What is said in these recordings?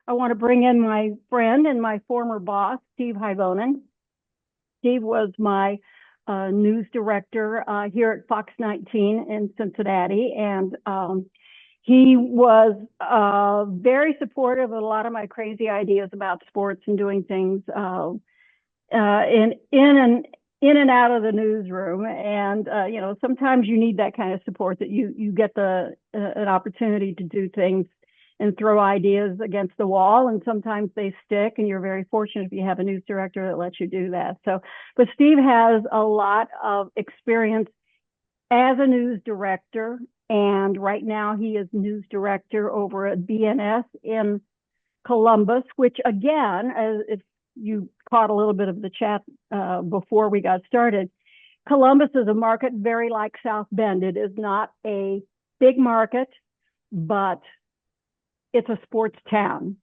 I want to bring in my friend and my former boss, Steve Hyvonen. Steve was my news director here at Fox 19 in Cincinnati, and he was very supportive of a lot of my crazy ideas about sports and doing things in and out of the newsroom. And sometimes you need that kind of support, that you get an opportunity to do things and throw ideas against the wall, and sometimes they stick, and you're very fortunate if you have a news director that lets you do that. But Steve has a lot of experience as a news director, and right now he is news director over at BNS in Columbus, which, again, if you caught a little bit of the chat before we got started, Columbus is a market very like South Bend. It is not a big market, but it's a sports town,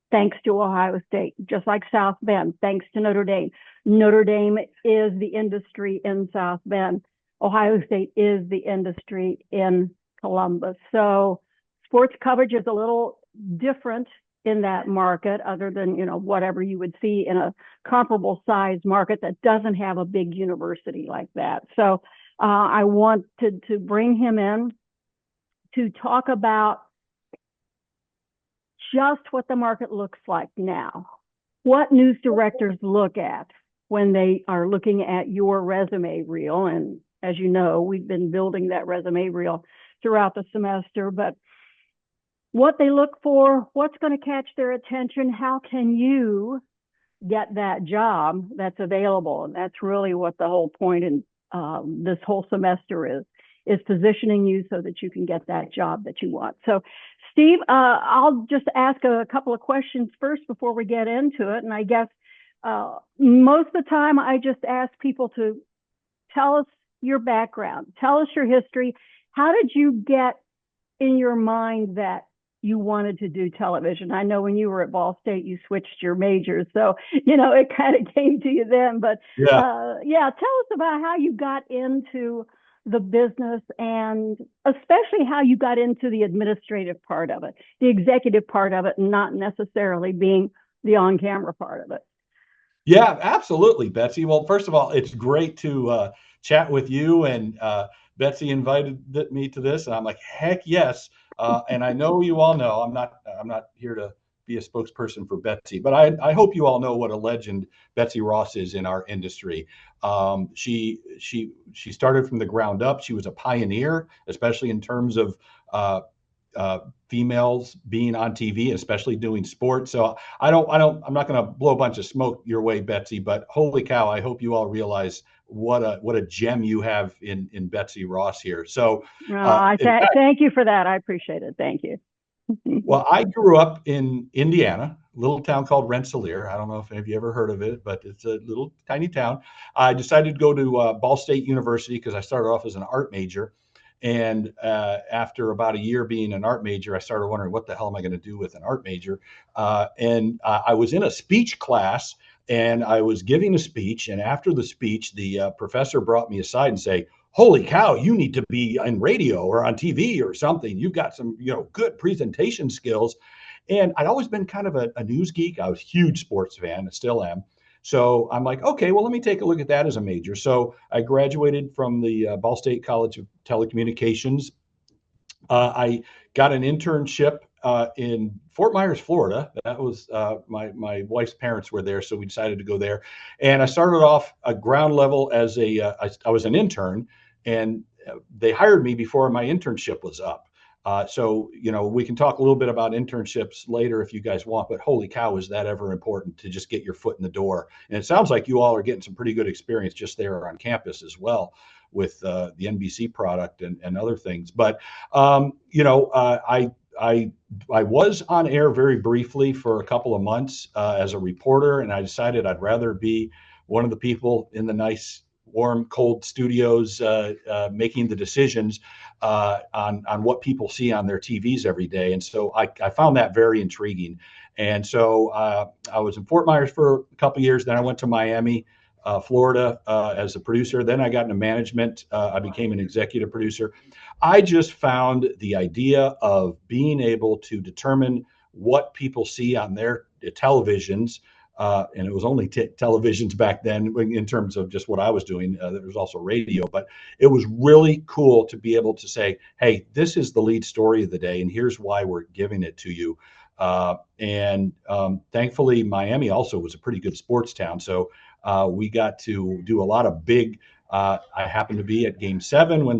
thanks to Ohio State, just like South Bend, thanks to Notre Dame. Notre Dame is the industry in South Bend. Ohio State is the industry in Columbus. So sports coverage is a little different in that market, other than, whatever you would see in a comparable size market that doesn't have a big university like that. So I wanted to bring him in to talk about just what the market looks like now, what news directors look at when they are looking at your resume reel. And as you know, we've been building that resume reel throughout the semester, but what they look for, what's going to catch their attention, how can you get that job that's available? And that's really what the whole point in this whole semester is positioning you so that you can get that job that you want. So Steve, I'll just ask a couple of questions first before we get into it. And I guess most of the time I just ask people to tell us your background, tell us your history. How did you get in your mind that you wanted to do television? I know when you were at Ball State, you switched your majors, so it kind of came to you then. But tell us about how you got into the business, and especially how you got into the administrative part of it, the executive part of it, and not necessarily being the on-camera part of it. Yeah, absolutely, Betsy. Well, first of all, it's great to chat with you, and Betsy invited me to this, and I'm like, heck yes. And I know you all know I'm not here to be a spokesperson for Betsy, but I hope you all know what a legend Betsy Ross is in our industry. She started from the ground up. She was a pioneer, especially in terms of females being on TV, especially doing sports. So I'm not going to blow a bunch of smoke your way, Betsy, but holy cow, I hope you all realize what a gem you have in Betsy Ross here. So thank you for that. I appreciate it. Thank you. Well, I grew up in Indiana, a little town called Rensselaer. I don't know if any of you ever heard of it, but it's a little tiny town. I decided to go to Ball State University because I started off as an art major. And after about a year being an art major, I started wondering, what the hell am I going to do with an art major? And I was in a speech class, and I was giving a speech. And after the speech, the professor brought me aside and said, holy cow, you need to be on radio or on TV or something. You've got some, good presentation skills. And I'd always been kind of a news geek. I was a huge sports fan. I still am. So I'm like, okay, well, let me take a look at that as a major. So I graduated from the Ball State College of Telecommunications. I got an internship in Fort Myers, Florida. That was my wife's parents were there, so we decided to go there. And I started off at ground level as I was an intern, and they hired me before my internship was up. So we can talk a little bit about internships later if you guys want, but holy cow, is that ever important to just get your foot in the door? And it sounds like you all are getting some pretty good experience just there on campus as well with the NBC product and other things. But I was on air very briefly for a couple of months as a reporter, and I decided I'd rather be one of the people in the nice, warm, cold studios making the decisions on what people see on their TVs every day. And so I found that very intriguing. And so I was in Fort Myers for a couple of years. Then I went to Miami, Florida as a producer. Then I got into management. I became an executive producer. I just found the idea of being able to determine what people see on their televisions. And it was only televisions back then in terms of just what I was doing. There was also radio, but it was really cool to be able to say, hey, this is the lead story of the day, and here's why we're giving it to you. Thankfully, Miami also was a pretty good sports town. So we got to do a lot of big. I happened to be at Game 7 when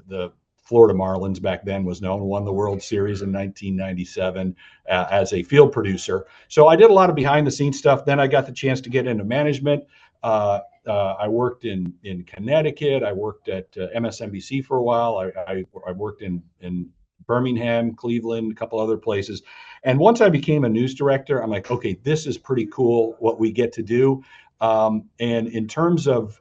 the Florida Marlins back then was known, won the World Series in 1997 as a field producer. So I did a lot of behind the scenes stuff. Then I got the chance to get into management. I worked in Connecticut. I worked at MSNBC for a while. I worked in Birmingham, Cleveland, a couple other places. And once I became a news director, I'm like, okay, this is pretty cool what we get to do. And in terms of,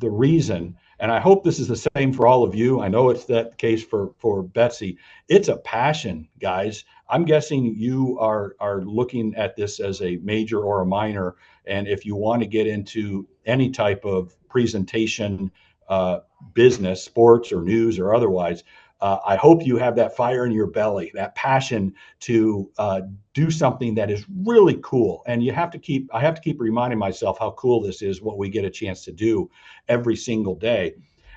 the reason, and I hope this is the same for all of you. I know it's that case for Betsy. It's a passion, guys. I'm guessing you are looking at this as a major or a minor. And if you want to get into any type of presentation, business, sports or news or otherwise, I hope you have that fire in your belly, that passion to do something that is really cool. And I have to keep reminding myself how cool this is, what we get a chance to do every single day.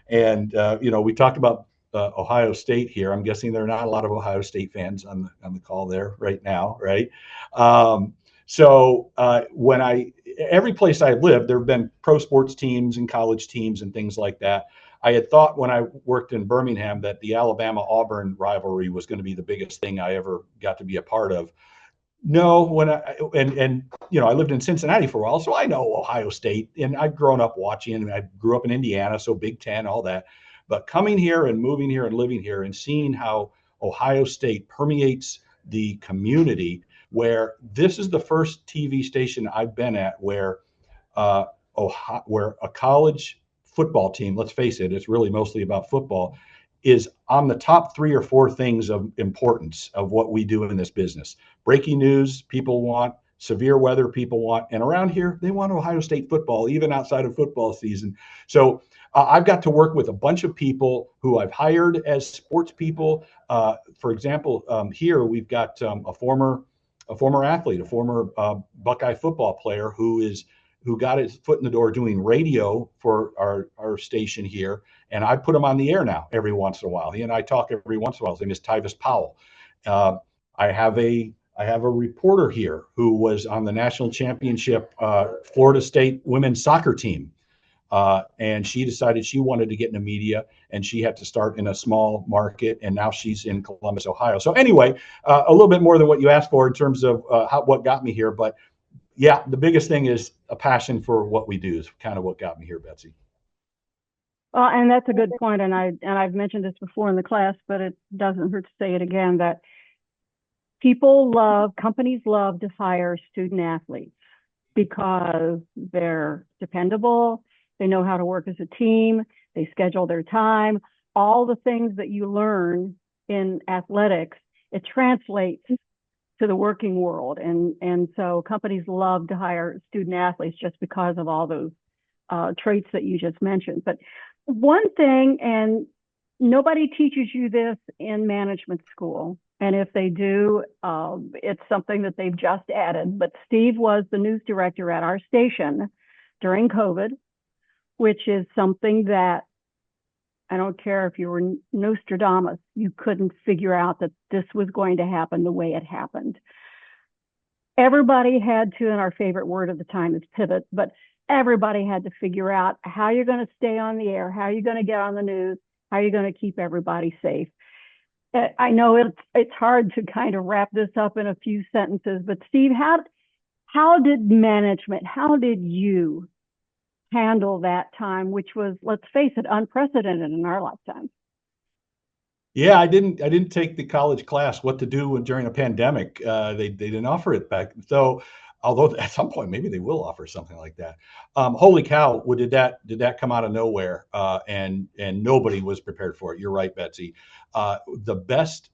And, we talked about Ohio State here. I'm guessing there are not a lot of Ohio State fans on the call there right now, right? Every place I've lived, there have been pro sports teams and college teams and things like that. I had thought when I worked in Birmingham that the Alabama-Auburn rivalry was going to be the biggest thing I ever got to be a part of. No, I lived in Cincinnati for a while, so I know Ohio State, and I've grown up watching, and I grew up in Indiana, so Big Ten, all that. But coming here and moving here and living here and seeing how Ohio State permeates the community, where this is the first TV station I've been at where a college football team, let's face it, it's really mostly about football, is on the top 3 or 4 things of importance of what we do in this business. Breaking news, people want. Severe weather, people want. And around here, they want Ohio State football, even outside of football season. So I've got to work with a bunch of people who I've hired as sports people. For example, here we've got a former athlete, a former Buckeye football player who got his foot in the door doing radio for our station here. And I put him on the air now every once in a while. He and I talk every once in a while. His name is Tyvis Powell. I have a reporter here who was on the national championship Florida State women's soccer team. And she decided she wanted to get into media, and she had to start in a small market, and now she's in Columbus, Ohio. So anyway, a little bit more than what you asked for in terms of what got me here. But yeah, the biggest thing is a passion for what we do is kind of what got me here, Betsy. And that's a good point. And I've mentioned this before in the class, but it doesn't hurt to say it again, that companies love to hire student athletes because they're dependable. They know how to work as a team. They schedule their time. All the things that you learn in athletics, it translates to the working world. And so companies love to hire student athletes just because of all those traits that you just mentioned. But one thing, and nobody teaches you this in management school, and if they do, it's something that they've just added. But Steve was the news director at our station during COVID, which is something that I don't care if you were Nostradamus, you couldn't figure out that this was going to happen the way it happened. Everybody had to, and our favorite word at the time is pivot, but everybody had to figure out how you're going to stay on the air, how you're going to get on the news, how you're going to keep everybody safe. I know it's hard to kind of wrap this up in a few sentences, but Steve, how did you handle that time, which was, let's face it, unprecedented in our lifetime? Yeah, I didn't take the college class, what to do during a pandemic. They didn't offer it back. So, although at some point maybe they will offer something like that. Holy cow! Did that come out of nowhere? And nobody was prepared for it. You're right, Betsy. The best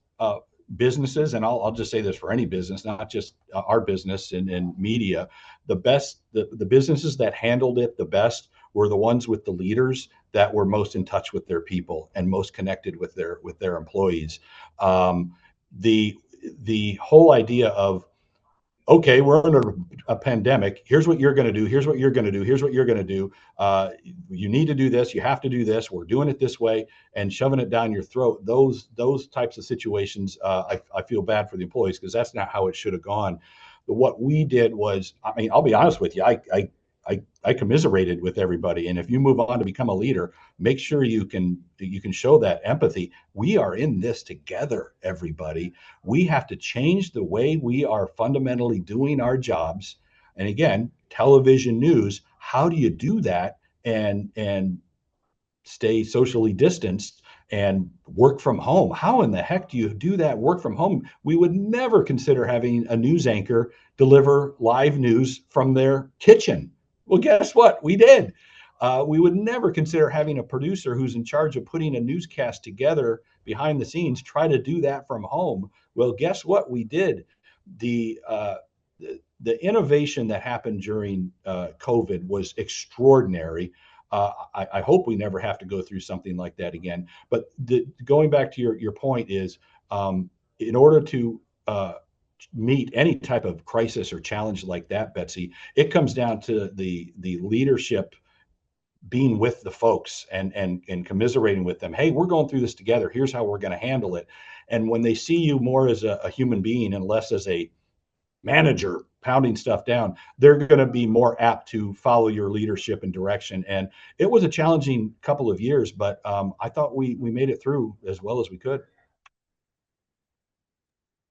businesses, and I'll just say this for any business, not just our business and media, the businesses that handled it the best were the ones with the leaders that were most in touch with their people and most connected with their employees. The whole idea of, okay, we're under a pandemic. Here's what you're going to do. Here's what you're going to do. Here's what you're going to do. You need to do this. You have to do this. We're doing it this way, and shoving it down your throat. Those types of situations, I feel bad for the employees, because that's not how it should have gone. But what we did was, I mean, I'll be honest with you, I commiserated with everybody. And if you move on to become a leader, make sure you can show that empathy. We are in this together, everybody. We have to change the way we are fundamentally doing our jobs. And again, television news, how do you do that and stay socially distanced and work from home? How in the heck do you do that, work from home? We would never consider having a news anchor deliver live news from their kitchen. Well, guess what? We did. We would never consider having a producer who's in charge of putting a newscast together behind the scenes try to do that from home. Well, guess what? We did. The innovation that happened during COVID was extraordinary. I hope we never have to go through something like that again. But going back to your point is, in order to meet any type of crisis or challenge like that, Betsy, it comes down to the leadership being with the folks and commiserating with them. Hey, we're going through this together. Here's how we're going to handle it. And when they see you more as a human being and less as a manager pounding stuff down, they're going to be more apt to follow your leadership and direction. And it was a challenging couple of years, but I thought we made it through as well as we could.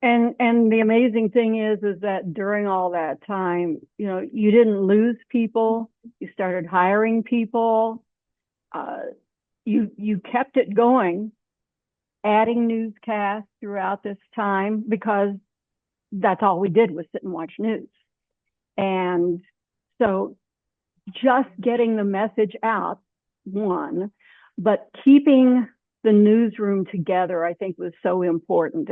And the amazing thing is that during all that time, you didn't lose people. You started hiring people. You kept it going, adding newscasts throughout this time, because that's all we did was sit and watch news. And so just getting the message out, one, but keeping the newsroom together, I think, was so important.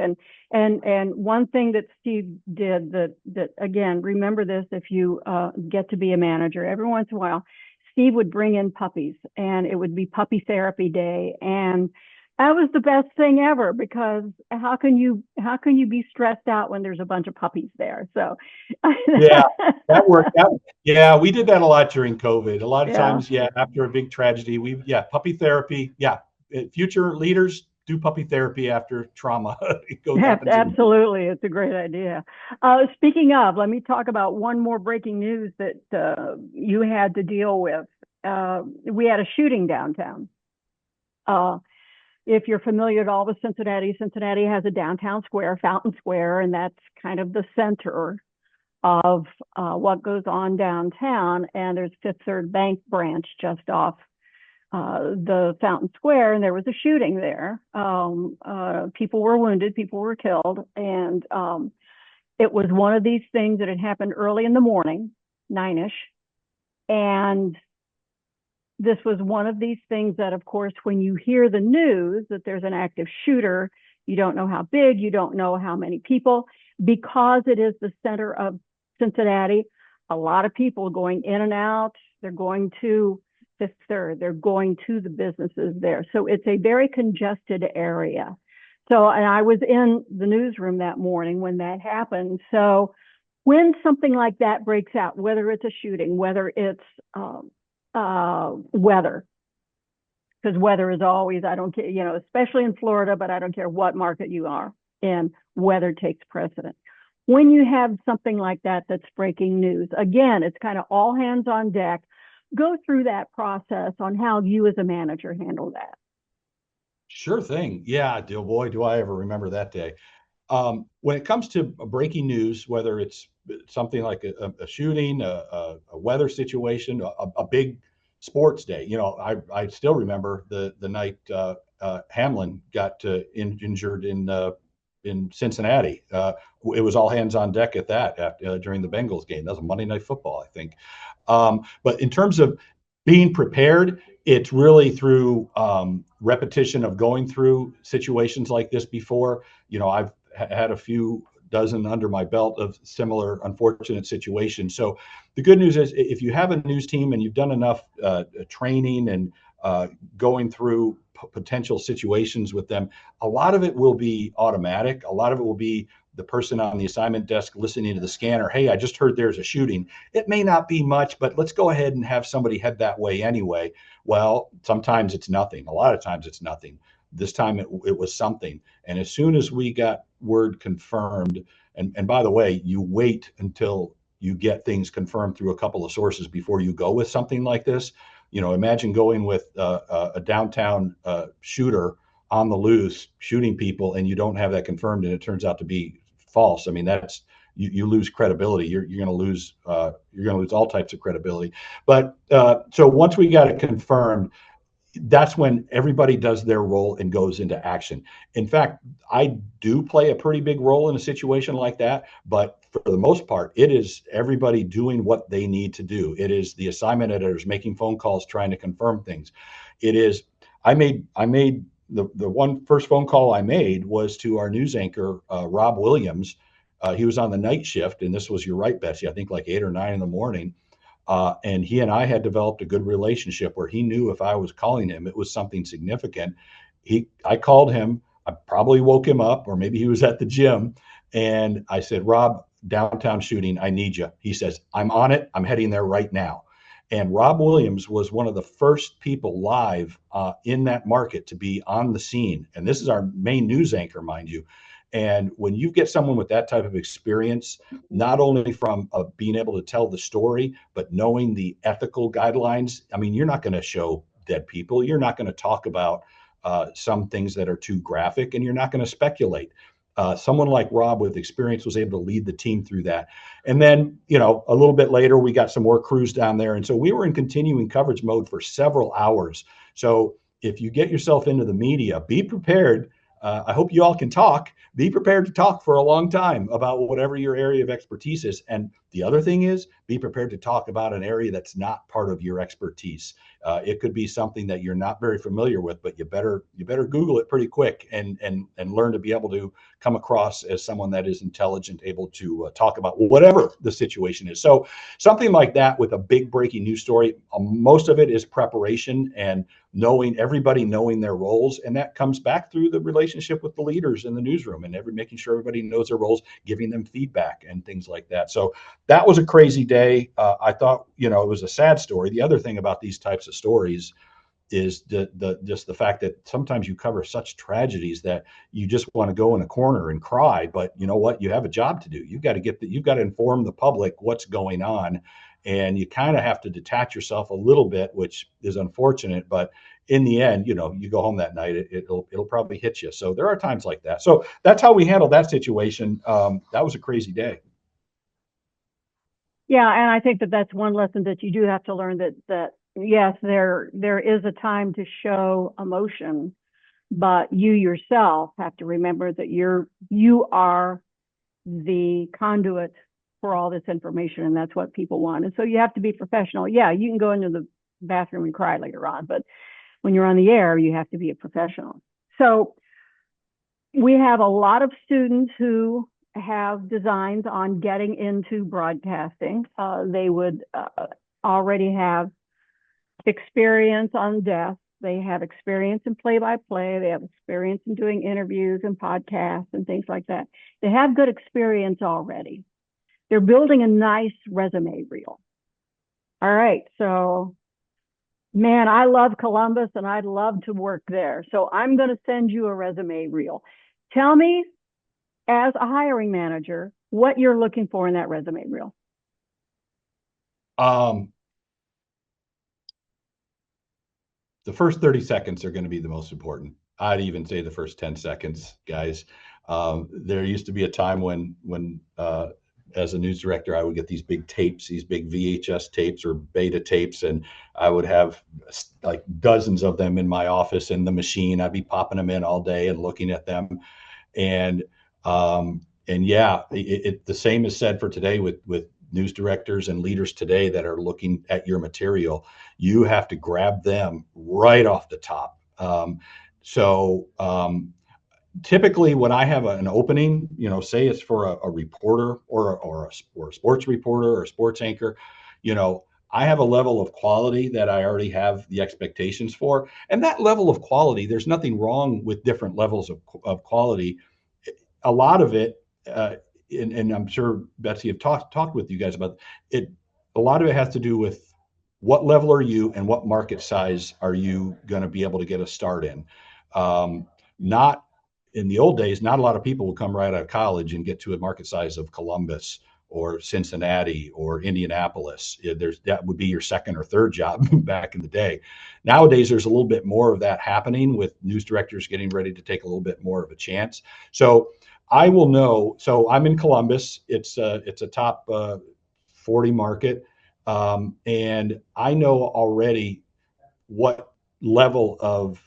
And one thing that Steve did that again, remember this if you get to be a manager, every once in a while, Steve would bring in puppies, and it would be puppy therapy day. And that was the best thing ever, because how can you be stressed out when there's a bunch of puppies there? So yeah, that worked out. Yeah, we did that a lot during COVID. A lot of times, after a big tragedy, puppy therapy. Yeah. Future leaders do puppy therapy after trauma. Absolutely. It's a great idea. Speaking of, let me talk about one more breaking news that you had to deal with. We had a shooting downtown. If you're familiar at all with Cincinnati, Cincinnati has a downtown square, Fountain Square, and that's kind of the center of what goes on downtown. And there's Fifth Third Bank branch just off the Fountain Square, and there was a shooting there. People were wounded, people were killed, and it was one of these things that had happened early in the morning, 9-ish, and this was one of these things that, of course, when you hear the news that there's an active shooter, you don't know how big, you don't know how many people, because it is the center of Cincinnati. A lot of people going in and out, they're going to Fifth Third, they're going to the businesses there. So it's a very congested area. So, and I was in the newsroom that morning when that happened. So when something like that breaks out, whether it's a shooting, whether it's weather, because weather is always, I don't care, especially in Florida, but I don't care what market you are in, weather takes precedent. When you have something like that that's breaking news, again, it's kind of all hands on deck. Go through that process on how you as a manager handle that. Sure thing. Yeah, boy, do I ever remember that day. When it comes to breaking news, whether it's something like a shooting, a weather situation, a big sports day, I still remember the night Hamlin got injured in Cincinnati. It was all hands on deck at that during the Bengals game. That was a Monday Night Football, I think. But in terms of being prepared, it's really through repetition of going through situations like this before. I've had a few dozen under my belt of similar unfortunate situations. So the good news is, if you have a news team and you've done enough training and going through potential situations with them, a lot of it will be automatic. A lot of it will be the person on the assignment desk listening to the scanner. Hey, I just heard there's a shooting. It may not be much, but let's go ahead and have somebody head that way anyway. Well, sometimes it's nothing. A lot of times it's nothing. This time it was something. And as soon as we got word confirmed, and by the way, you wait until you get things confirmed through a couple of sources before you go with something like this. Imagine going with a downtown shooter on the loose, shooting people, and you don't have that confirmed, and it turns out to be false. I mean, that's you lose credibility. You're going to lose all types of credibility. But so once we got it confirmed, that's when everybody does their role and goes into action. In fact, I do play a pretty big role in a situation like that, but for the most part, it is everybody doing what they need to do. It is the assignment editors making phone calls, trying to confirm things. It is, I made the one first phone call I made was to our news anchor, Rob Williams. He was on the night shift, and this was, you're right, Betsy, I think like 8 or 9 in the morning. And he and I had developed a good relationship where he knew if I was calling him, it was something significant. I called him, I probably woke him up, or maybe he was at the gym. And I said, Rob, downtown shooting, I need you. He says, I'm on it. I'm heading there right now. And Rob Williams was one of the first people live in that market to be on the scene. And this is our main news anchor, mind you. And when you get someone with that type of experience, not only from being able to tell the story, but knowing the ethical guidelines, I mean, you're not going to show dead people. You're not going to talk about some things that are too graphic, and you're not going to speculate. Someone like Rob with experience was able to lead the team through that. And then, a little bit later, we got some more crews down there. And so we were in continuing coverage mode for several hours. So if you get yourself into the media, be prepared. I hope you all can talk. Be prepared to talk for a long time about whatever your area of expertise is. And the other thing is, be prepared to talk about an area that's not part of your expertise. It could be something that you're not very familiar with, but you better Google it pretty quick and learn to be able to come across as someone that is intelligent, able to talk about whatever the situation is. So something like that with a big breaking news story, most of it is preparation and everybody knowing their roles, and that comes back through the relationship with the leaders in the newsroom and making sure everybody knows their roles, giving them feedback and things like that. So that was a crazy day. I thought, it was a sad story. The other thing about these types of stories is just the fact that sometimes you cover such tragedies that you just want to go in a corner and cry. But you know what? You have a job to do. You've got to inform the public what's going on. And you kind of have to detach yourself a little bit, which is unfortunate. But in the end, you go home that night, it'll probably hit you. So there are times like that. So that's how we handled that situation. That was a crazy day. Yeah, and I think that's one lesson that you do have to learn, that yes, there is a time to show emotion, but you yourself have to remember that you are the conduit for all this information, and that's what people want. And so you have to be professional. Yeah, you can go into the bathroom and cry later on, but when you're on the air, you have to be a professional. So we have a lot of students who have designs on getting into broadcasting. They would already have experience on desk. They have experience in play-by-play. They have experience in doing interviews and podcasts and things like that. They have good experience already. They're building a nice resume reel. All right, so man, I love Columbus and I'd love to work there. So I'm going to send you a resume reel. Tell me, as a hiring manager, what you're looking for in that resume reel. The first 30 seconds are going to be the most important. I'd even say the first 10 seconds, guys. There used to be a time when as a news director, I would get these big tapes, these big VHS tapes or beta tapes, and I would have like dozens of them in my office in the machine. I'd be popping them in all day and looking at them. And yeah, the same is said for today with news directors and leaders today that are looking at your material. You have to grab them right off the top. Typically when I have an opening, say it's for a reporter or a sports reporter or a sports anchor, I have a level of quality that I already have the expectations for. And that level of quality, there's nothing wrong with different levels of quality. A lot of it, and I'm sure Betsy have talked with you guys about it. A lot of it has to do with what level are you and what market size are you going to be able to get a start in. Not in the old days, not a lot of people would come right out of college and get to a market size of Columbus or Cincinnati or Indianapolis. That would be your second or third job back in the day. Nowadays, there's a little bit more of that happening with news directors getting ready to take a little bit more of a chance. So I will know. So I'm in Columbus. It's a top 40 market, and I know already what level of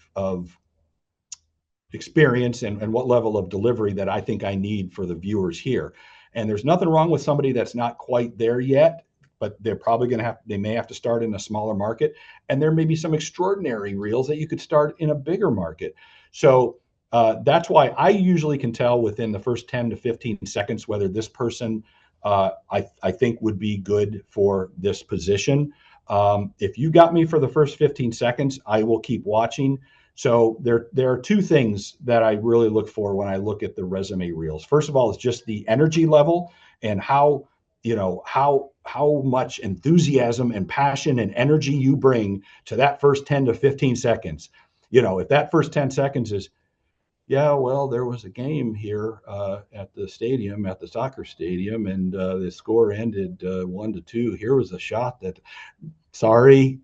experience and what level of delivery that I think I need for the viewers here. And there's nothing wrong with somebody that's not quite there yet, but they're probably going to they may have to start in a smaller market. And there may be some extraordinary reels that you could start in a bigger market. So that's why I usually can tell within the first 10 to 15 seconds whether this person I think would be good for this position. If you got me for the first 15 seconds, I will keep watching. So there are two things that I really look for when I look at the resume reels. First of all, it's just the energy level and how much enthusiasm and passion and energy you bring to that first 10 to 15 seconds. If that first 10 seconds is, yeah, well, there was a game here at the stadium, at the soccer stadium, and the score ended 1-2. Here was a shot that. Sorry.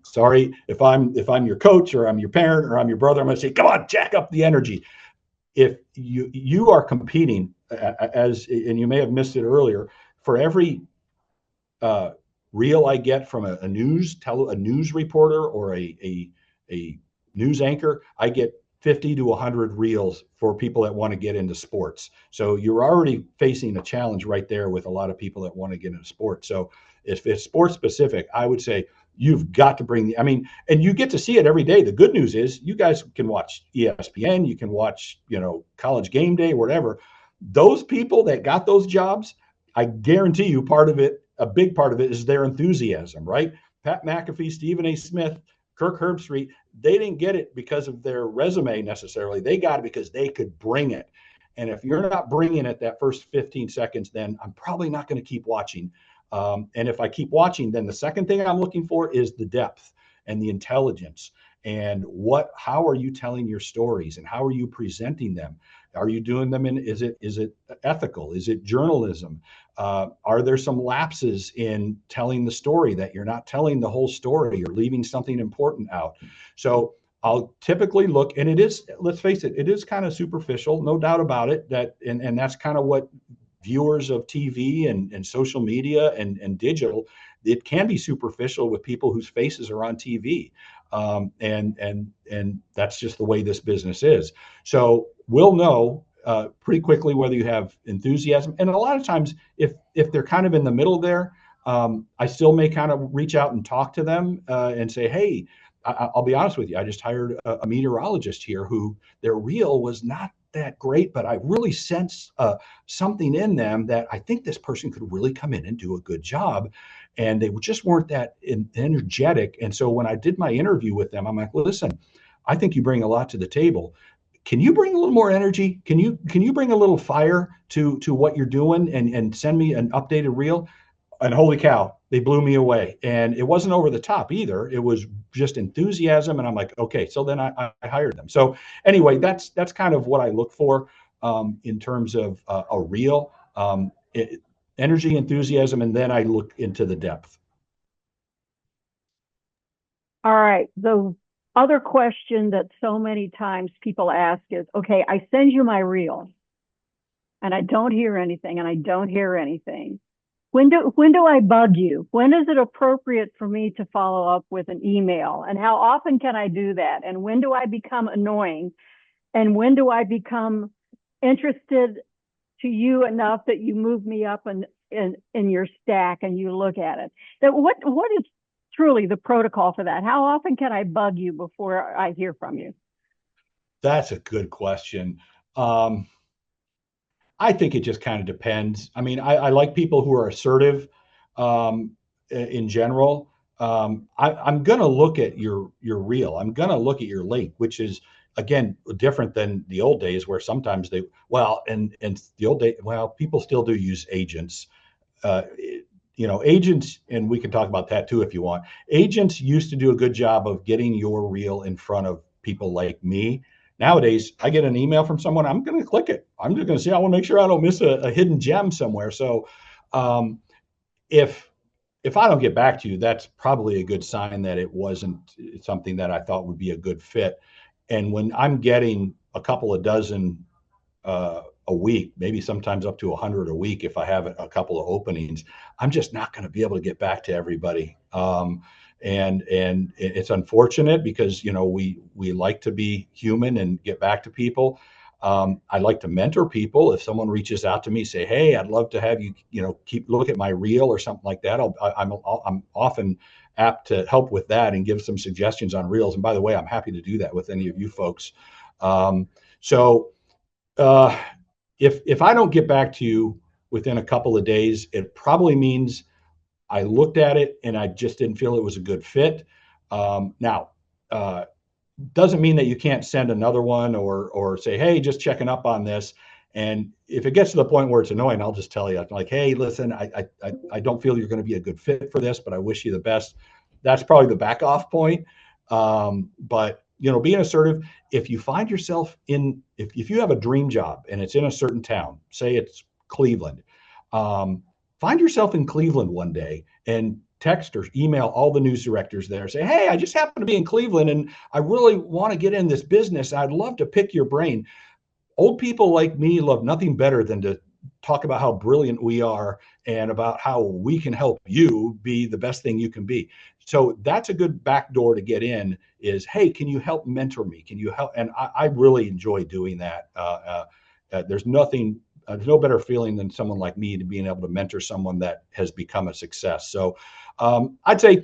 If I'm your coach or I'm your parent or I'm your brother, I'm going to say, come on, jack up the energy. If you are competing and you may have missed it earlier, for every reel I get from a news reporter or a news anchor, I get 50 to 100 reels for people that want to get into sports. So you're already facing a challenge right there with a lot of people that want to get into sports. So if it's sports specific, I would say you've got to bring and you get to see it every day. The good news is you guys can watch ESPN, you can watch, College Game Day, whatever. Those people that got those jobs, I guarantee you a big part of it is their enthusiasm, right? Pat McAfee, Stephen A. Smith, Kirk Herbstreit, they didn't get it because of their resume necessarily. They got it because they could bring it. And if you're not bringing it that first 15 seconds, then I'm probably not going to keep watching. And if I keep watching, then the second thing I'm looking for is the depth and the intelligence and how are you telling your stories and how are you presenting them? Are you doing them is it ethical? Is it journalism? Are there some lapses in telling the story that you're not telling the whole story or leaving something important out? So I'll typically look, and let's face it is kind of superficial, no doubt about it, and that's kind of what viewers of TV and social media and digital, it can be superficial with people whose faces are on TV. And that's just the way this business is. So we'll know pretty quickly whether you have enthusiasm. And a lot of times, if they're kind of in the middle there, I still may kind of reach out and talk to them and say, hey, I'll be honest with you. I just hired a meteorologist here who their reel was not that great, but I really sense something in them that I think this person could really come in and do a good job. And they just weren't that energetic. And so when I did my interview with them, I'm like, well, listen, I think you bring a lot to the table. Can you bring a little more energy? Can you bring a little fire to what you're doing and send me an updated reel? And holy cow, they blew me away. And it wasn't over the top either. It was just enthusiasm. And I'm like, okay, so then I hired them. So anyway, that's kind of what I look for in terms of a reel, energy, enthusiasm, and then I look into the depth. All right. The other question that so many times people ask is, okay, I send you my reel and I don't hear anything and I don't hear anything. When do I bug you? When is it appropriate for me to follow up with an email? And how often can I do that? And when do I become annoying? And when do I become interested to you enough that you move me up in your stack and you look at it? What is truly the protocol for that? How often can I bug you before I hear from you? That's a good question. I think it just kind of depends. I mean, I like people who are assertive in general. I'm going to look at your reel. I'm going to look at your link, which is again different than the old days where sometimes they and the old day people still do use agents. Uh, Agents, and we can talk about that too if you want. Agents used to do a good job of getting your reel in front of people like me. Nowadays, I get an email from someone, I'm going to click it. I'm just going to see. I want to make sure I don't miss a hidden gem somewhere. So, um, if I don't get back to you, that's probably a good sign that it wasn't something that I thought would be a good fit. And when I'm getting a couple of dozen a week, maybe sometimes up to 100 a week, if I have a couple of openings, I'm just not going to be able to get back to everybody. And it's unfortunate because we like to be human and get back to people. I like to mentor people. If someone reaches out to me, say, "Hey, I'd love to have you, keep look at my reel or something like that." I'm often apt to help with that and give some suggestions on reels. And by the way, I'm happy to do that with any of you folks. So uh, if I don't get back to you within a couple of days, it probably means I looked at it and I just didn't feel it was a good fit. Now, doesn't mean that you can't send another one or say, "Hey, just checking up on this." And if it gets to the point where it's annoying, I'll just tell you, like, "Hey, listen, I don't feel you're going to be a good fit for this, but I wish you the best." That's probably the back off point. But being assertive. If you find yourself if you have a dream job and it's in a certain town, say it's Cleveland, find yourself in Cleveland one day and text or email all the news directors there. Say, "Hey, I just happen to be in Cleveland and I really want to get in this business. I'd love to pick your brain." Old people like me love nothing better than to talk about how brilliant we are and about how we can help you be the best thing you can be. So that's a good back door to get in is, "Hey, can you help mentor me? Can you help?" And I really enjoy doing that. There's no better feeling than someone like me to being able to mentor someone that has become a success. So I'd say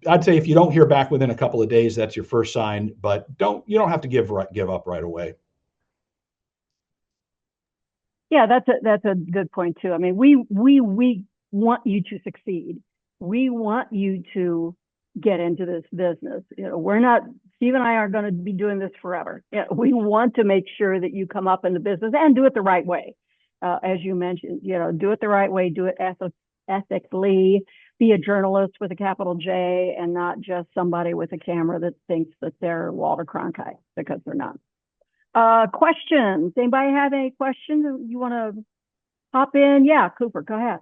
if you don't hear back within a couple of days, that's your first sign. But you don't have to give up right away. Yeah, that's a good point too. I mean, we want you to succeed. We want you to get into this business. We're not Steve and I aren't going to be doing this forever. We want to make sure that you come up in the business and do it the right way. As you mentioned, do it the right way, do it ethically, be a journalist with a capital J and not just somebody with a camera that thinks that they're Walter Cronkite, because they're not. Questions? Anybody have any questions you want to hop in? Yeah, Cooper, go ahead.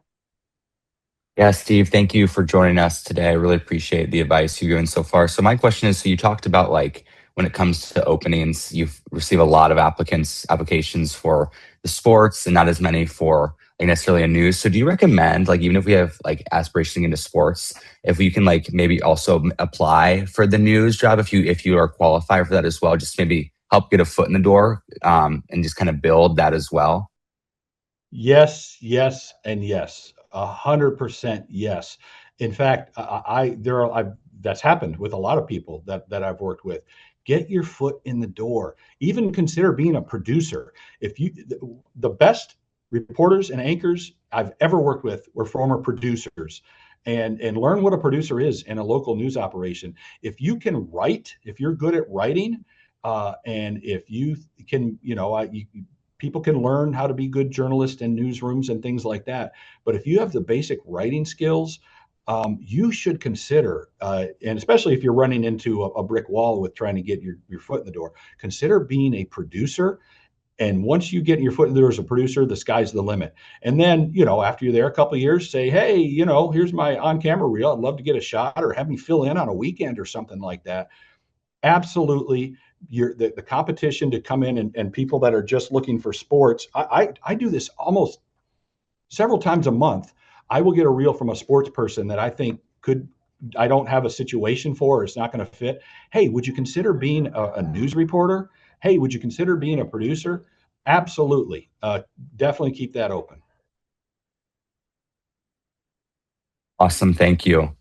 Yeah, Steve, thank you for joining us today. I really appreciate the advice you've given so far. So my question is, so you talked about like when it comes to openings, you've received a lot of applications for the sports and not as many for like necessarily a news. So do you recommend, like, even if we have like aspirations into sports, if we can like maybe also apply for the news job if you are qualified for that as well, just maybe help get a foot in the door and just kind of build that as well? Yes, yes, and yes. 100% yes. In fact, that's happened with a lot of people that I've worked with. Get your foot in the door. Even consider being a producer. If you The best reporters and anchors I've ever worked with were former producers. And learn what a producer is in a local news operation. If you can write, if you're good at writing, and if you can, people can learn how to be good journalists in newsrooms and things like that. But if you have the basic writing skills, you should consider, and especially if you're running into a brick wall with trying to get your foot in the door, consider being a producer. And once you get your foot in the door as a producer, the sky's the limit. And then, after you're there a couple of years, say, "Hey, here's my on-camera reel. I'd love to get a shot, or have me fill in on a weekend or something like that." Absolutely. The competition to come in and people that are just looking for sports. I do this almost several times a month. I will get a reel from a sports person that I think I don't have a situation for, or it's not going to fit. "Hey, would you consider being a news reporter? Hey, would you consider being a producer?" Absolutely. Definitely keep that open. Awesome. Thank you.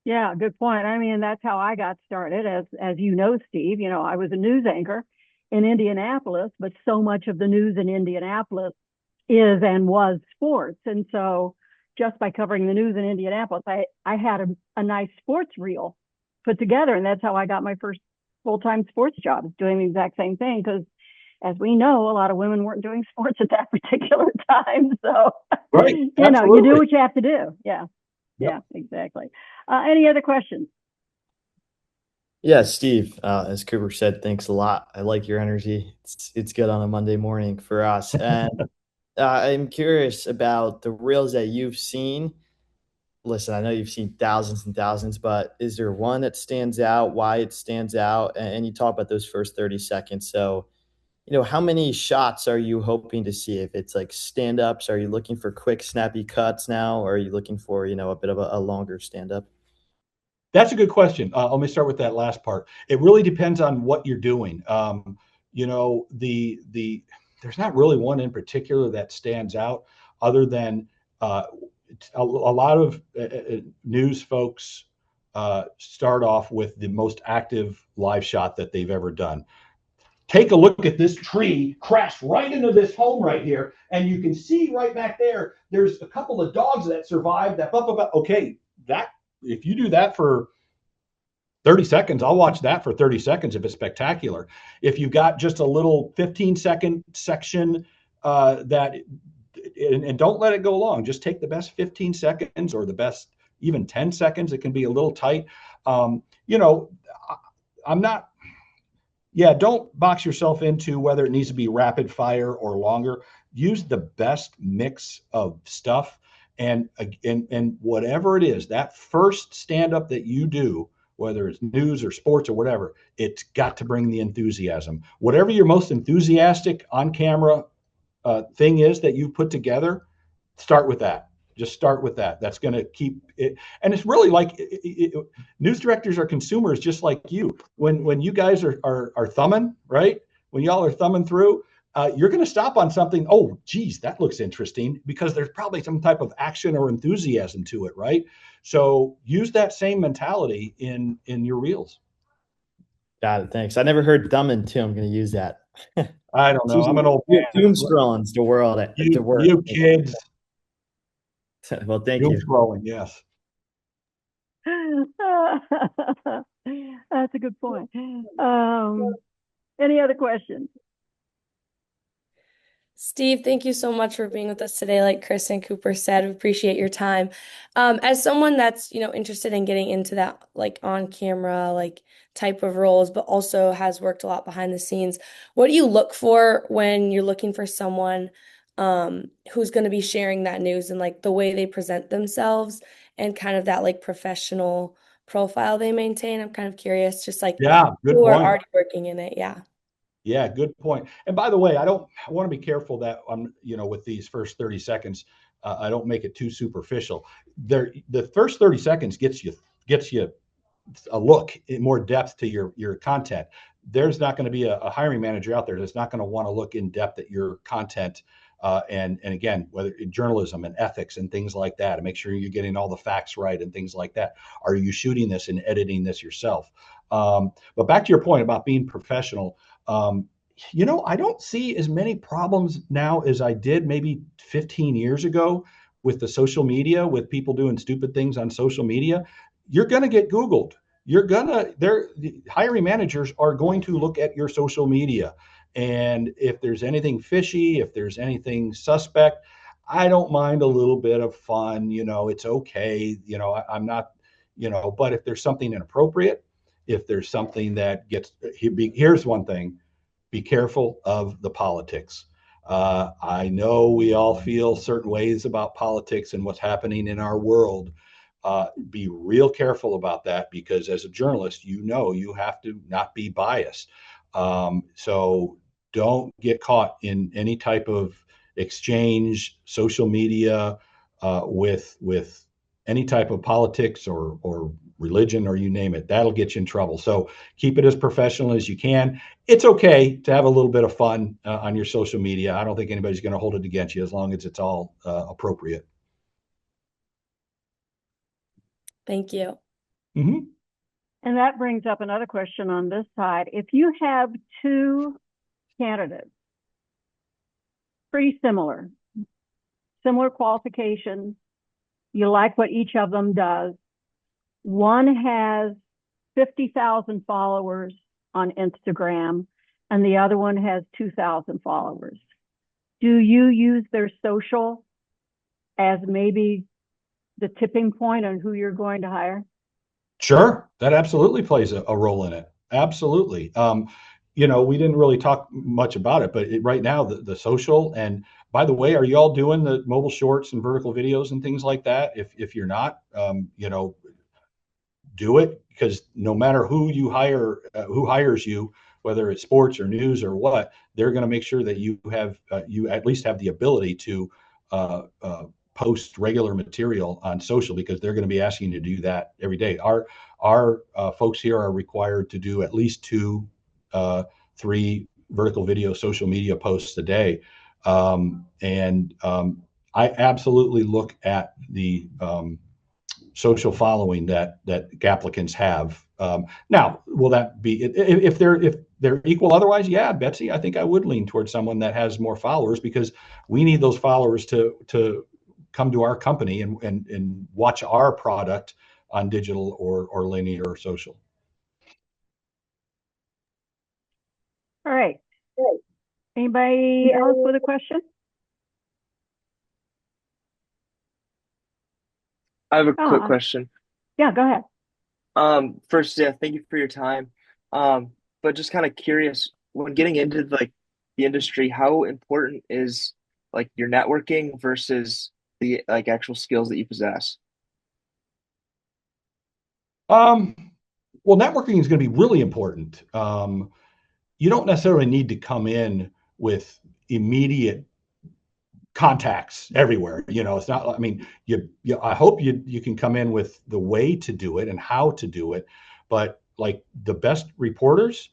Yeah, good point. I mean, that's how I got started. As you know, Steve, I was a news anchor in Indianapolis, but so much of the news in Indianapolis is and was sports. And so, just by covering the news in Indianapolis, I had a nice sports reel put together, and that's how I got my first full-time sports job, doing the exact same thing. Because as we know, a lot of women weren't doing sports at that particular time. So, Right. you know, you do what you have to do. Yeah. Yep. Yeah, exactly. Any other questions? Yeah, Steve, as Cooper said, thanks a lot. I like your energy. It's good on a Monday morning for us. And I'm curious about the reels that you've seen. Listen, I know you've seen thousands and thousands, but is there one that stands out, why it stands out? And you talk about those first 30 seconds. So, you know, how many shots are you hoping to see? If it's like stand-ups, are you looking for quick, snappy cuts now? Or are you looking for, you know, a bit of a longer stand-up? That's a good question. Let me start with that last part. It really depends on what you're doing. You know, there's not really one in particular that stands out, other than a lot of news folks start off with the most active live shot that they've ever done. Take a look at this tree crash right into this home right here, and you can see right back there, there's a couple of dogs that survived that. Okay, that if you do that for 30 seconds, I'll watch that for 30 seconds if it's spectacular. If you've got just a little 15-second section and don't let it go long, just take the best 15 seconds or the best even 10 seconds. It can be a little tight. You know, I'm not, don't box yourself into whether it needs to be rapid fire or longer. Use the best mix of stuff. And whatever it is, that first stand-up that you do, whether it's news or sports or whatever, it's got to bring the enthusiasm. Whatever your most enthusiastic on camera thing is that you put together, start with that. Just start with that. That's going to keep it. And it's really like news directors are consumers just like you. When you guys are thumbing, right? When y'all are thumbing through, you're going to stop on something. Oh, geez, that looks interesting, because there's probably some type of action or enthusiasm to it, right? So use that same mentality in your reels. Got it. Thanks. I never heard thumbing too. I'm going to use that. I don't know. I'm an old man. Doom scrolling's the world. You kids. Well, thank Doom you. scrolling, yes. That's a good point. Any other questions? Steve, thank you so much for being with us today. Like Chris and Cooper said, we appreciate your time. As someone that's, interested in getting into that, like on camera, like type of roles, but also has worked a lot behind the scenes, what do you look for when you're looking for someone who's going to be sharing that news, and like the way they present themselves and kind of that like professional profile they maintain? I'm kind of curious, just like good who are point. already working in it. Yeah. Yeah, good point. And by the way, I want to be careful that with these first 30 seconds, I don't make it too superficial. The first 30 seconds gets you a look in more depth to your content. There's not going to be a hiring manager out there that's not going to want to look in depth at your content. And again, whether in journalism and ethics and things like that, and make sure you're getting all the facts right and things like that. Are you shooting this and editing this yourself? But back to your point about being professional, I don't see as many problems now as I did maybe 15 years ago with the social media, with people doing stupid things on social media. You're going to get Googled. The hiring managers are going to look at your social media. And if there's anything fishy, if there's anything suspect, I don't mind a little bit of fun. It's okay. I'm not, but if there's something inappropriate, if there's something that here's one thing, be careful of the politics. I know we all feel certain ways about politics and what's happening in our world. Be real careful about that, because as a journalist, you have to not be biased. So don't get caught in any type of exchange, social media, with any type of politics or religion, or you name it. That'll get you in trouble. So keep it as professional as you can. It's okay to have a little bit of fun on your social media. I don't think anybody's going to hold it against you, as long as it's all appropriate. Thank you. Mm-hmm. And that brings up another question on this side. If you have two candidates, pretty similar qualifications, You like what each of them does. One has 50,000 followers on Instagram, and the other one has 2,000 followers. Do you use their social as maybe the tipping point on who you're going to hire? Sure, that absolutely plays a role in it. Absolutely. We didn't really talk much about it, but right now the social, and by the way, are you all doing the mobile shorts and vertical videos and things like that? If you're not, do it, because no matter who you hire, who hires you, whether it's sports or news or what, they're going to make sure that you have you at least have the ability to post regular material on social, because they're going to be asking you to do that every day. Our folks here are required to do at least 2, 3 vertical video social media posts a day, and I absolutely look at the social following that applicants have. Now, will that be if they're equal otherwise? Yeah, Betsy, I think I would lean towards someone that has more followers, because we need those followers to come to our company and watch our product on digital or linear or social. All right. Anybody else with a question? I have a quick question. Yeah, go ahead. First, yeah, thank you for your time. But just kind of curious, when getting into the industry, how important is your networking versus the actual skills that you possess? Well, networking is going to be really important. You don't necessarily need to come in with immediate contacts everywhere. It's not, I mean, I hope you can come in with the way to do it and how to do it. But the best reporters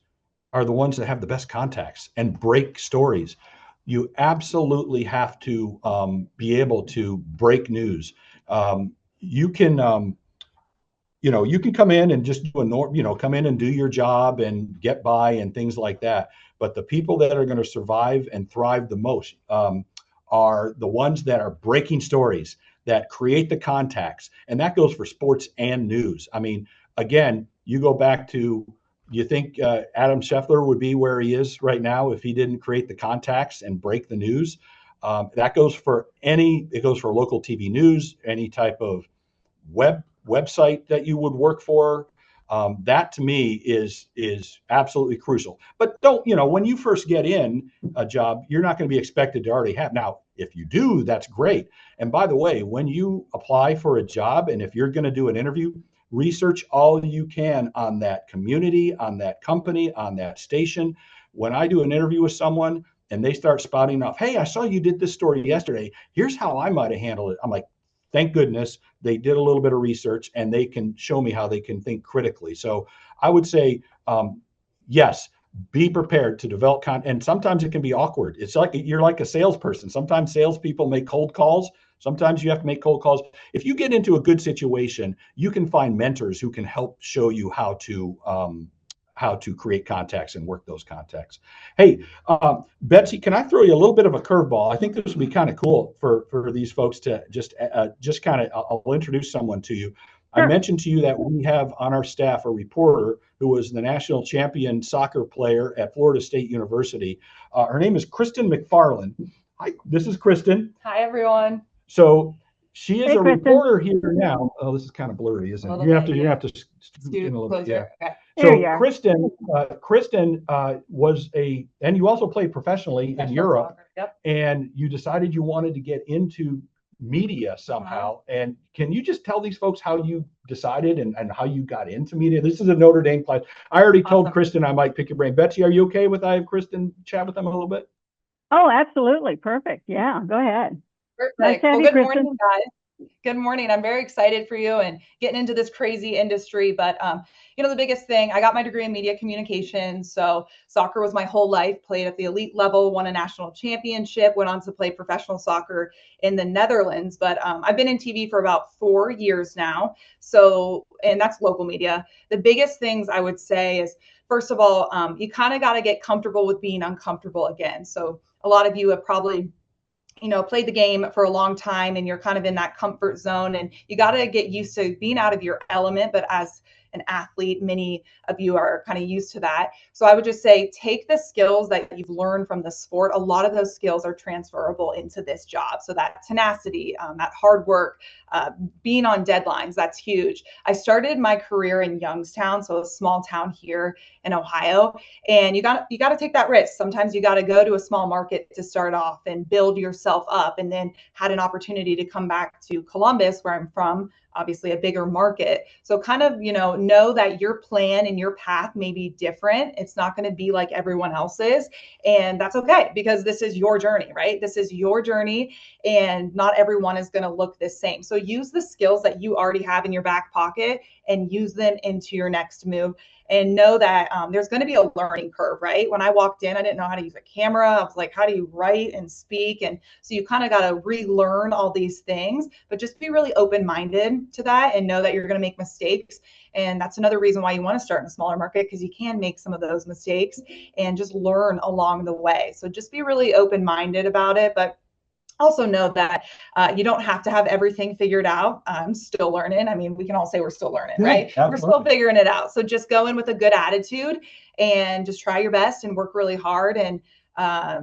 are the ones that have the best contacts and break stories. You absolutely have to be able to break news. You can come in and just come in and do your job and get by and things like that. But the people that are going to survive and thrive the most are the ones that are breaking stories, that create the contacts. And that goes for sports and news. I mean, again, you go back to, you think Adam Scheffler would be where he is right now if he didn't create the contacts and break the news? That goes for it goes for local TV news, any type of website that you would work for. That to me is absolutely crucial. But don't, when you first get in a job, you're not going to be expected to already have. Now, if you do, that's great. And by the way, when you apply for a job, and if you're going to do an interview, research all you can on that community, on that company, on that station. When I do an interview with someone and they start spouting off, hey, I saw you did this story yesterday, here's how I might have handled it. I'm like, thank goodness they did a little bit of research and they can show me how they can think critically. So I would say, yes, be prepared to develop content. And sometimes it can be awkward. It's like you're like a salesperson. Sometimes salespeople make cold calls. Sometimes you have to make cold calls. If you get into a good situation, you can find mentors who can help show you how to create contacts and work those contacts. Hey, Betsy, can I throw you a little bit of a curveball? I think this would be kind of cool for these folks to just kind of, I'll introduce someone to you. Sure. I mentioned to you that we have on our staff a reporter who was the national champion soccer player at Florida State University. Her name is Kristen McFarland. Hi, this is Kristen. Hi, everyone. So she is Hey, a Kristen. Reporter here now. Oh, this is kind of blurry, isn't it? You have to scoot in a little bit. Yeah. Okay. So Kristen was and you also played professionally in Europe. Soccer. Yep. And you decided you wanted to get into media somehow. And can you just tell these folks how you decided and how you got into media? This is a Notre Dame class. I already told Kristen I might pick your brain. Betsy, are you okay with I have Kristen chat with them a little bit? Oh, absolutely. Perfect. Yeah, go ahead. Perfect. Nice to have Well, you, good Kristen. morning, guys. Good morning. I'm very excited for you and getting into this crazy industry. But, the biggest thing, I got my degree in media communications. So soccer was my whole life, played at the elite level, won a national championship, went on to play professional soccer in the Netherlands. But I've been in TV for about 4 years now. So, and that's local media. The biggest things I would say is, first of all, you kind of got to get comfortable with being uncomfortable again. So a lot of you have probably played the game for a long time and you're kind of in that comfort zone, and you got to get used to being out of your element. But as an athlete, many of you are kind of used to that. So I would just say, take the skills that you've learned from the sport. A lot of those skills are transferable into this job. So that tenacity, that hard work, being on deadlines, that's huge. I started my career in Youngstown, so a small town here in Ohio, and you got to take that risk. Sometimes you got to go to a small market to start off and build yourself up, and then had an opportunity to come back to Columbus, where I'm from, obviously a bigger market. So kind of, know that your plan and your path may be different. It's not going to be like everyone else's, and that's okay, because this is your journey, right? This is your journey, and not everyone is going to look the same. So use the skills that you already have in your back pocket and use them into your next move. And know that there's going to be a learning curve, right? When I walked in, I didn't know how to use a camera. I was like, how do you write and speak? And so you kind of got to relearn all these things, but just be really open-minded to that and know that you're going to make mistakes. And that's another reason why you want to start in a smaller market, because you can make some of those mistakes and just learn along the way. So just be really open-minded about it. But also know that you don't have to have everything figured out. I'm still learning. I mean, we can all say we're still learning, right? Absolutely. We're still figuring it out. So just go in with a good attitude and just try your best and work really hard. And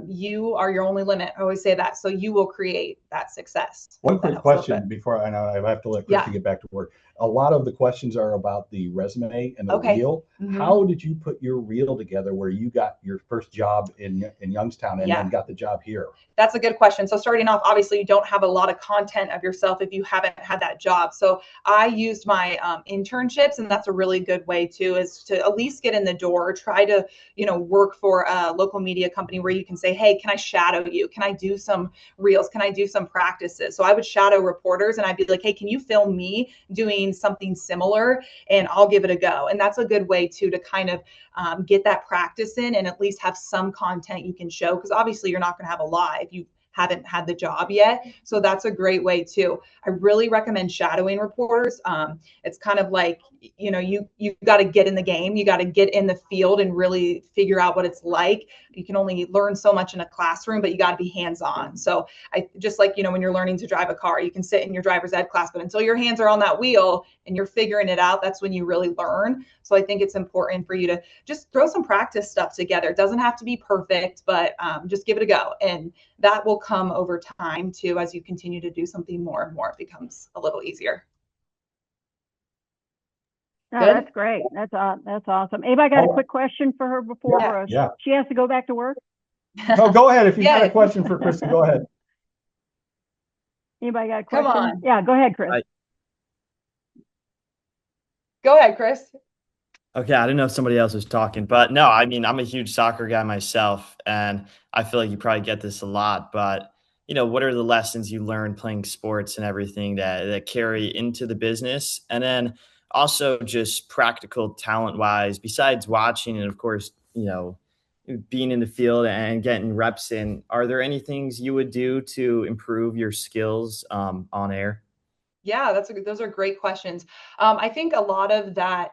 you are your only limit. I always say that. So you will create that success. One quick question before I know I have to let Christy get back to work. A lot of the questions are about the resume and the reel. Mm-hmm. How did you put your reel together where you got your first job in Youngstown and then got the job here? That's a good question. So starting off, obviously you don't have a lot of content of yourself if you haven't had that job. So I used my internships, and that's a really good way too, is to at least get in the door, try to, work for a local media company where you can say, hey, can I shadow you? Can I do some reels? Can I do some practices? So I would shadow reporters and I'd be like, hey, can you film me doing something similar? And I'll give it a go. And that's a good way too, to kind of get that practice in and at least have some content you can show, because obviously you're not going to have a lot if you haven't had the job yet. So that's a great way too. I really recommend shadowing reporters. It's kind of like, you got to get in the game. You got to get in the field and really figure out what it's like. You can only learn so much in a classroom, but you got to be hands-on. So I just like, when you're learning to drive a car, you can sit in your driver's ed class, but until your hands are on that wheel and you're figuring it out, that's when you really learn. So I think it's important for you to just throw some practice stuff together. It doesn't have to be perfect, but just give it a go. And that will come over time too. As you continue to do something more and more, it becomes a little easier. Oh, that's great. That's awesome. Abe, I got a quick question for her before she has to go back to work. No, go ahead. If you got a question for Kristen, go ahead. Anybody got a question? Come on. Yeah, go ahead, Chris. Go ahead, Chris. Okay, I didn't know if somebody else was talking, but no, I mean, I'm a huge soccer guy myself, and I feel like you probably get this a lot, but what are the lessons you learned playing sports and everything that carry into the business? And then also just practical talent wise, besides watching and of course, being in the field and getting reps in, are there any things you would do to improve your skills on air? Yeah, those are great questions. I think a lot of that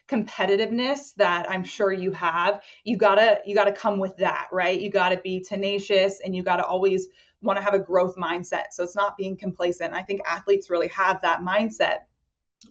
competitiveness that I'm sure you have, you gotta come with that, right? You gotta be tenacious and you gotta always want to have a growth mindset. So it's not being complacent. I think athletes really have that mindset.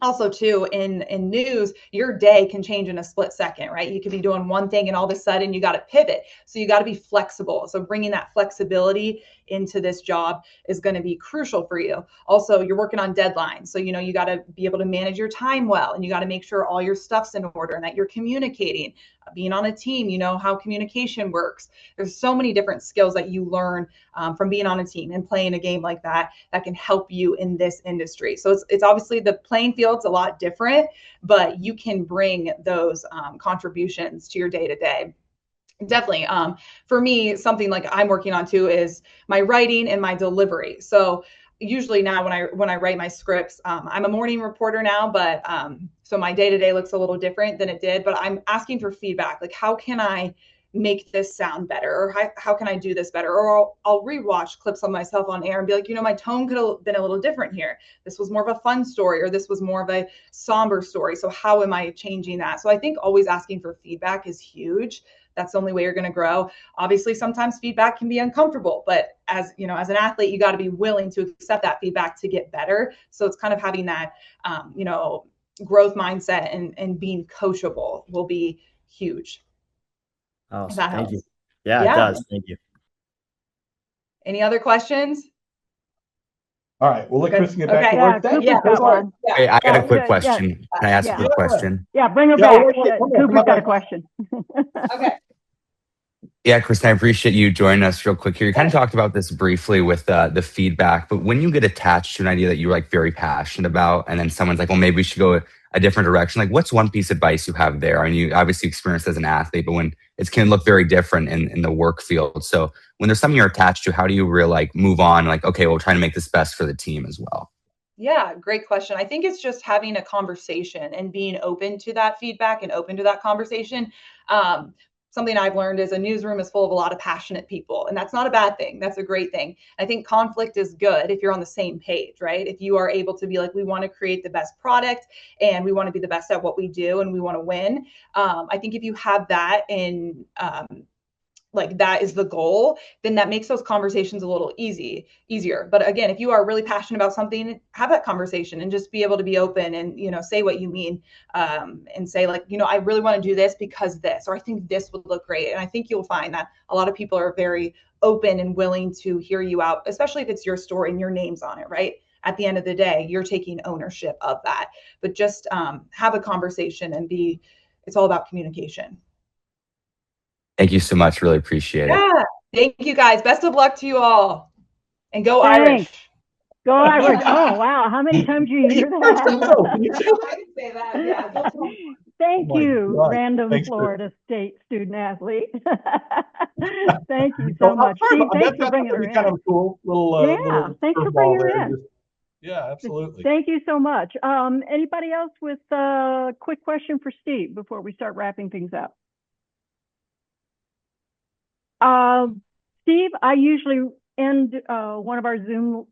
Also too, in news, your day can change in a split second, right? You could be doing one thing and all of a sudden you got to pivot. So you got to be flexible. So bringing that flexibility into this job is going to be crucial for you. Also, you're working on deadlines. So, you got to be able to manage your time well, and you got to make sure all your stuff's in order and that you're communicating. Being on a team, how communication works. There's so many different skills that you learn from being on a team and playing a game like that can help you in this industry. So it's obviously the playing field's a lot different, but you can bring those contributions to your day to day. Definitely. For me, something like I'm working on too is my writing and my delivery. So usually now when I write my scripts, I'm a morning reporter now, but so my day-to-day looks a little different than it did, but I'm asking for feedback. Like, how can I make this sound better? Or how can I do this better? Or I'll rewatch clips of myself on air and be like, my tone could have been a little different here. This was more of a fun story, or this was more of a somber story. So how am I changing that? So I think always asking for feedback is huge. That's the only way you're going to grow. Obviously, sometimes feedback can be uncomfortable, but as you know, as an athlete, you got to be willing to accept that feedback to get better. So it's kind of having that, growth mindset and being coachable will be huge. Awesome. Thank you. Yeah, Yeah. it does. Thank you. Any other questions? All right, we'll let Kristen get back to Yeah, work. Thank Cooper's you, got one. Hey, I got a Yeah, quick yeah, question. Can I ask a quick question? Yeah, bring her Yeah, back. wait, come on, Cooper's come on got a back. question. Okay. Yeah, Kristen, I appreciate you joining us real quick here. You kind of talked about this briefly with the feedback, but when you get attached to an idea that you're like very passionate about, and then someone's like, well, maybe we should go a different direction, like what's one piece of advice you have there? I mean, you obviously experienced as an athlete, but when it can look very different in the work field. So when there's something you're attached to, how do you really like move on? Like, okay, we'll try to make this best for the team as well. Yeah, great question. I think it's just having a conversation and being open to that feedback and open to that conversation. Something I've learned is a newsroom is full of a lot of passionate people, and that's not a bad thing. That's a great thing. I think conflict is good if you're on the same page, right? If you are able to be like, we want to create the best product and we want to be the best at what we do and we want to win. I think if you have that in, like that is the goal, then that makes those conversations a little easier. But again, if you are really passionate about something, have that conversation and just be able to be open and, say what you mean, and say like, I really want to do this because this, or I think this would look great. And I think you'll find that a lot of people are very open and willing to hear you out, especially if it's your story and your name's on it, right? At the end of the day, you're taking ownership of that, but just have a conversation and it's all about communication. Thank you so much. Really appreciate it. Yeah. Thank you guys. Best of luck to you all. And go Thanks. Irish. Go Irish. Oh, wow. How many times do you hear that? I can say that. Yeah. Thank you, God. random Thanks, Florida State student athlete. Thank you so much. Steve, Steve, thanks for bringing her in. Kind of a cool little, little thanks for bringing her in. Yeah, absolutely. Thank you so much. Anybody else with a quick question for Steve before we start wrapping things up? Steve, I usually end one of our Zoom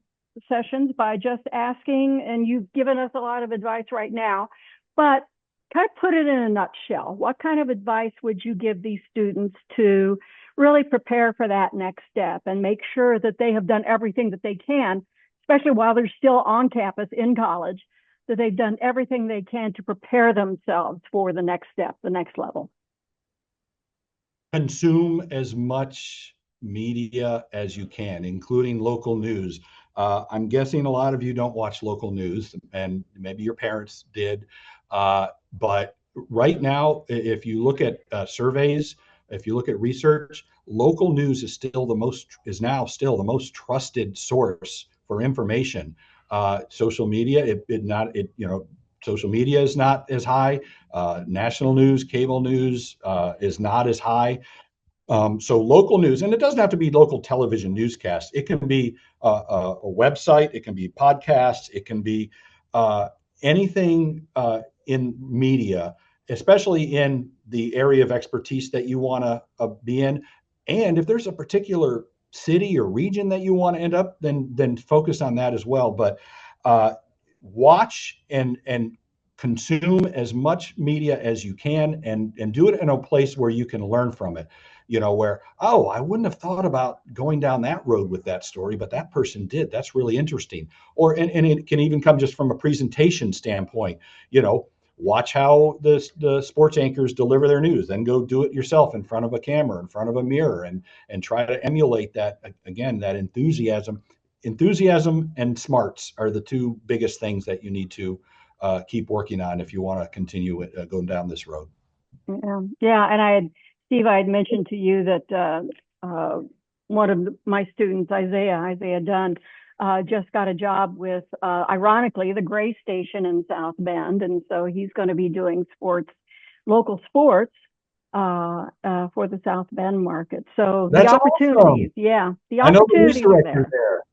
sessions by just asking, and you've given us a lot of advice right now, but kind of put it in a nutshell. What kind of advice would you give these students to really prepare for that next step and make sure that they have done everything that they can, especially while they're still on campus in college, that they've done everything they can to prepare themselves for the next step, the next level? Consume as much media as you can, including local news. I'm guessing a lot of you don't watch local news, and maybe your parents did. But right now, if you look at surveys, if you look at research, local news is now still the most trusted source for information. Social media, social media is not as high. National news, cable news is not as high. So local news, and it doesn't have to be local television newscasts. It can be a website, it can be podcasts, it can be anything in media, especially in the area of expertise that you want to be in. And if there's a particular city or region that you want to end up, then focus on that as well. But watch and consume as much media as you can, and do it in a place where you can learn from it. Where, oh, I wouldn't have thought about going down that road with that story, but that person did. That's really interesting. And it can even come just from a presentation standpoint. Watch how the sports anchors deliver their news, then go do it yourself in front of a camera, in front of a mirror, and try to emulate that. Again, that enthusiasm and smarts are the two biggest things that you need to keep working on if you want to continue going down this road. Yeah. And Steve, I had mentioned to you that one of my students, Isaiah Dunn, just got a job with, ironically, the Gray Station in South Bend. And so he's going to be doing local sports for the South Bend market. So that's the opportunities, awesome. The opportunities are there.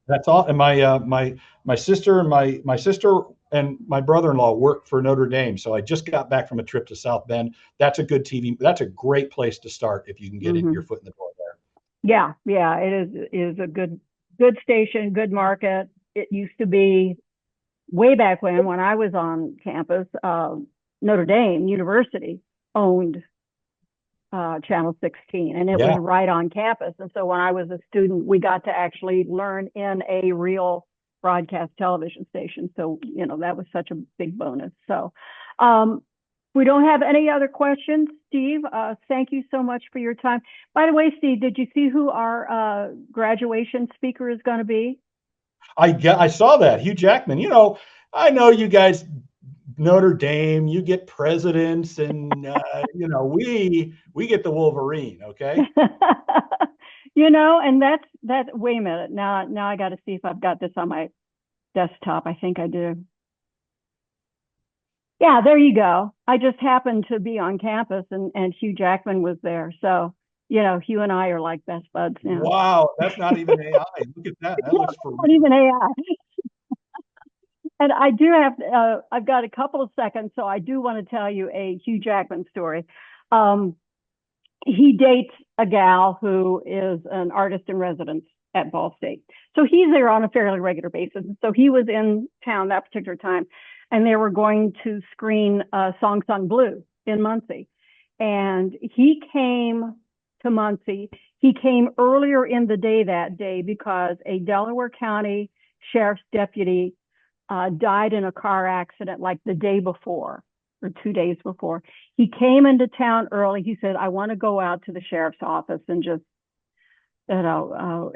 That's all. And my sister and my brother-in-law work for Notre Dame. So I just got back from a trip to South Bend. That's a good TV. That's a great place to start if you can get your foot in the door there. Yeah. It is a good station, good market. It used to be way back when I was on campus, Notre Dame University owned Channel 16, and it Yeah. was right on campus. And so when I was a student, we got to actually learn in a real broadcast television station. So, that was such a big bonus. So we don't have any other questions. Steve, thank you so much for your time. By the way, Steve, did you see who our graduation speaker is going to be? I saw that, Hugh Jackman. I know you guys, Notre Dame, you get presidents, and we get the Wolverine. Okay. And that's. Wait a minute. Now I got to see if I've got this on my desktop. I think I do. Yeah, there you go. I just happened to be on campus, and Hugh Jackman was there. So, Hugh and I are like best buds now. Wow, that's not even AI. Look at that. That looks for not even AI. And I do have, I've got a couple of seconds, so I do want to tell you a Hugh Jackman story. He dates a gal who is an artist in residence at Ball State. So he's there on a fairly regular basis. So he was in town that particular time, and they were going to screen Song Sung Blue in Muncie. And he came to Muncie. He came earlier in the day that day because a Delaware County sheriff's deputy died in a car accident like the day before or 2 days before. He came into town early. He said, I want to go out to the sheriff's office and just,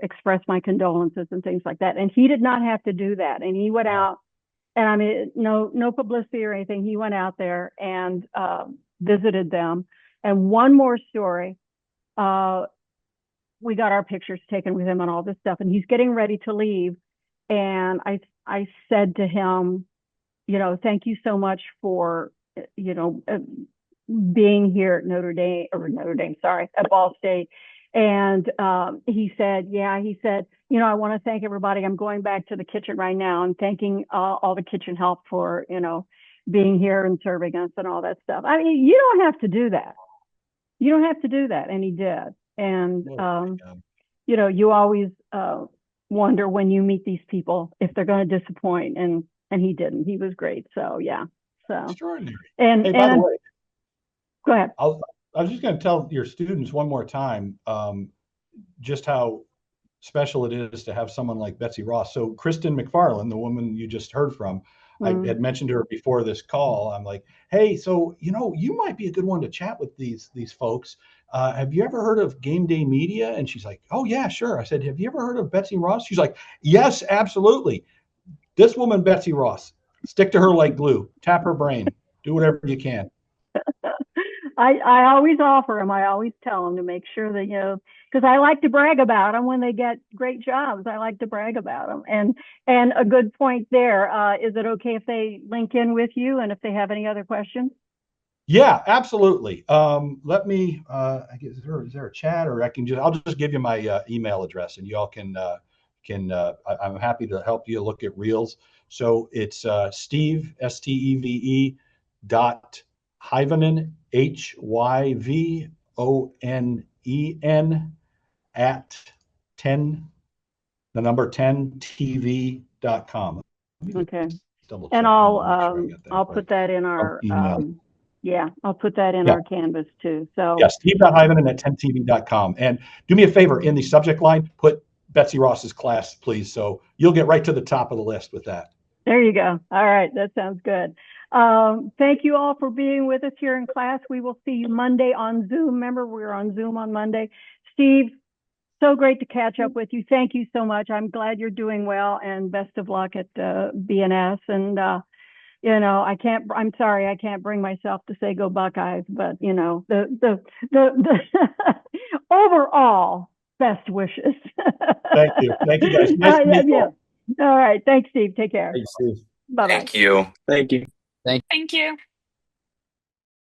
express my condolences and things like that. And he did not have to do that. And he went out, and I mean, no publicity or anything. He went out there and visited them. And one more story, we got our pictures taken with him and all this stuff, and he's getting ready to leave. And I said to him, thank you so much for, being here at at Ball State. And he said, I want to thank everybody. I'm going back to the kitchen right now and thanking all the kitchen help for, being here and serving us and all that stuff. I mean, you don't have to do that. You don't have to do that. And he did. And, you always wonder when you meet these people if they're going to disappoint. And he didn't. He was great. So, yeah. So extraordinary. And, hey, by the way, go ahead. I was just going to tell your students one more time just how special it is to have someone like Betsy Ross. So Kristen McFarland, the woman you just heard from, I had mentioned her before this call. I'm like, hey, so you might be a good one to chat with these folks. Have you ever heard of Game Day Media? And she's like, oh yeah, sure. I said, have you ever heard of Betsy Ross? She's like, yes, absolutely. This woman, Betsy Ross, stick to her like glue. Tap her brain. Do whatever you can. I always offer them. I always tell them to make sure that, because I like to brag about them when they get great jobs. I like to brag about them. And a good point there. Is it okay if they link in with you and if they have any other questions? Yeah, absolutely. Let me, I guess, is there a chat, or I'll just give you my email address, and y'all can, I'm happy to help you look at reels. So it's Steve, Steve Hyvonen, Hyvonen at 10tv.com. Okay. And I'll put that in our I'll put that in our canvas too. So yeah, Steve.Hyvonen at 10tv.com. And do me a favor, in the subject line, put Betsy Ross's class, please. So you'll get right to the top of the list with that. There you go. All right. That sounds good. Thank you all for being with us here in class. We will see you Monday on Zoom. Remember, we're on Zoom on Monday. Steve, so great to catch up with you. Thank you so much. I'm glad you're doing well, and best of luck at BNS. And, I'm sorry, I can't bring myself to say go Buckeyes, but the overall best wishes. Thank you. Thank you guys. Nice to meet you. All right. Thanks, Steve. Take care. Thanks, Steve. Bye-bye. Thank you. Thank you. Thank you.